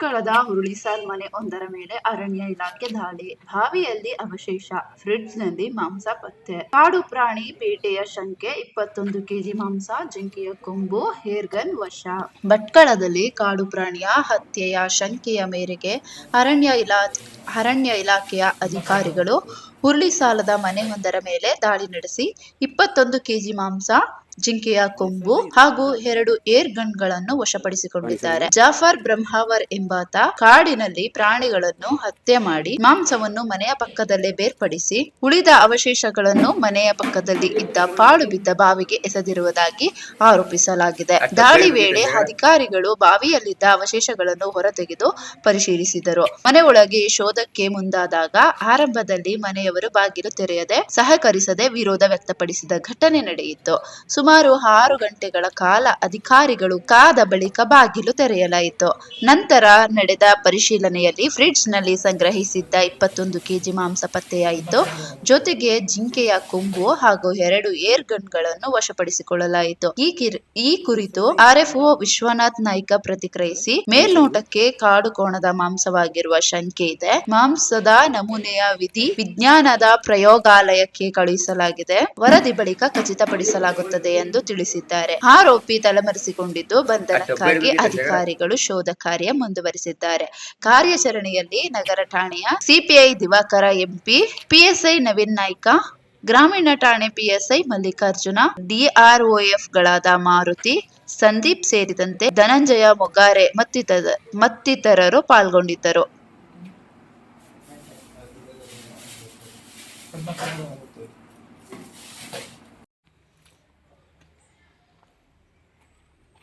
ಭಟ್ಕಳದ ಹುರುಳಿಸಾಲ್ ಮನೆ ಒಂದರ ಮೇಲೆ ಅರಣ್ಯ ಇಲಾಖೆ ದಾಳಿ. ಬಾವಿಯಲ್ಲಿ ಅವಶೇಷ, ಫ್ರಿಡ್ಜ್ನಲ್ಲಿ ಮಾಂಸ ಪತ್ತೆ. ಕಾಡು ಪ್ರಾಣಿ ಬೇಟೆಯ ಶಂಕೆ, 21 ಕೆಜಿ ಮಾಂಸ, ಜಿಂಕೆಯ ಕೊಂಬು, ಹೇರ್ಗನ್ ವಶ. ಭಟ್ಕಳದಲ್ಲಿ ಕಾಡು ಪ್ರಾಣಿಯ ಹತ್ಯೆಯ ಶಂಕೆಯ ಮೇರೆಗೆ ಅರಣ್ಯ ಇಲಾಖೆಯ ಅಧಿಕಾರಿಗಳು ಹುರುಳಿಸಾಲದ ಮನೆಯೊಂದರ ಮೇಲೆ ದಾಳಿ ನಡೆಸಿ 21 ಕೆಜಿ ಮಾಂಸ, ಜಿಂಕೆಯ ಕೊಂಬು ಹಾಗೂ 2 ಏರ್ ಗನ್ಗಳನ್ನು ವಶಪಡಿಸಿಕೊಂಡಿದ್ದಾರೆ. ಜಾಫರ್ ಬ್ರಹ್ಮಾವರ್ ಎಂಬಾತ ಕಾಡಿನಲ್ಲಿ ಪ್ರಾಣಿಗಳನ್ನು ಹತ್ಯೆ ಮಾಡಿ ಮಾಂಸವನ್ನು ಮನೆಯ ಪಕ್ಕದಲ್ಲೇ ಬೇರ್ಪಡಿಸಿ ಉಳಿದ ಅವಶೇಷಗಳನ್ನು ಮನೆಯ ಪಕ್ಕದಲ್ಲಿ ಇದ್ದ ಪಾಳು ಬಿದ್ದ ಬಾವಿಗೆ ಎಸೆದಿರುವುದಾಗಿ ಆರೋಪಿಸಲಾಗಿದೆ. ದಾಳಿ ವೇಳೆ ಅಧಿಕಾರಿಗಳು ಬಾವಿಯಲ್ಲಿದ್ದ ಅವಶೇಷಗಳನ್ನು ಹೊರತೆಗೆದು ಪರಿಶೀಲಿಸಿದರು. ಮನೆ ಒಳಗೆ ಶೋಧಕ್ಕೆ ಮುಂದಾದಾಗ ಆರಂಭದಲ್ಲಿ ಮನೆಯವರು ಬಾಗಿಲು ತೆರೆಯದೆ ಸಹಕರಿಸದೆ ವಿರೋಧ ವ್ಯಕ್ತಪಡಿಸಿದ ಘಟನೆ ನಡೆಯಿತು. ಸುಮಾರು 6 ಗಂಟೆಗಳ ಕಾಲ ಅಧಿಕಾರಿಗಳು ಕಾದ ಬಳಿಕ ಬಾಗಿಲು ತೆರೆಯಲಾಯಿತು. ನಂತರ ನಡೆದ ಪರಿಶೀಲನೆಯಲ್ಲಿ ಫ್ರಿಡ್ಜ್ನಲ್ಲಿ ಸಂಗ್ರಹಿಸಿದ್ದ 21 ಕೆಜಿ ಮಾಂಸ ಪತ್ತೆಯಾಯಿತು. ಜೊತೆಗೆ ಜಿಂಕೆಯ ಕೊಂಬು ಹಾಗೂ 2 ಏರ್ ಗನ್ಗಳನ್ನು ವಶಪಡಿಸಿಕೊಳ್ಳಲಾಯಿತು. ಈ ಕುರಿತು ಆರ್ಎಫ್ಒ ವಿಶ್ವನಾಥ್ ನಾಯ್ಕ ಪ್ರತಿಕ್ರಿಯಿಸಿ, ಮೇಲ್ನೋಟಕ್ಕೆ ಕಾಡು ಕೋಣದ ಮಾಂಸವಾಗಿರುವ ಶಂಕೆ ಇದೆ. ಮಾಂಸದ ನಮೂನೆಯ ವಿಜ್ಞಾನದ ಪ್ರಯೋಗಾಲಯಕ್ಕೆ ಕಳುಹಿಸಲಾಗಿದೆ. ವರದಿ ಬಳಿಕ ಖಚಿತಪಡಿಸಲಾಗುತ್ತದೆ ಎಂದು ತಿಳಿಸಿದ್ದಾರೆ. ಆರೋಪಿ ತಲೆಮರೆಸಿಕೊಂಡಿದ್ದು, ಬಂಧನಕ್ಕಾಗಿ ಅಧಿಕಾರಿಗಳು ಶೋಧ ಕಾರ್ಯ ಮುಂದುವರಿಸಿದ್ದಾರೆ. ಕಾರ್ಯಾಚರಣೆಯಲ್ಲಿ ನಗರ ಠಾಣೆಯ CPI Diwakar MP, PSI Naveen Naik, ಗ್ರಾಮೀಣ ಠಾಣೆ ಪಿಎಸ್ಐ ಮಲ್ಲಿಕಾರ್ಜುನ, ಡಿಆರ್ಒಎಫ್ಗಳಾದ ಮಾರುತಿ, ಸಂದೀಪ್ ಸೇರಿದಂತೆ ಧನಂಜಯ ಮೊಗಾರೆ ಮತ್ತಿತರರು ಪಾಲ್ಗೊಂಡಿದ್ದರು.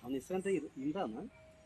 ಅವನ ಹೆಸರಂತ ಇಂದಾನ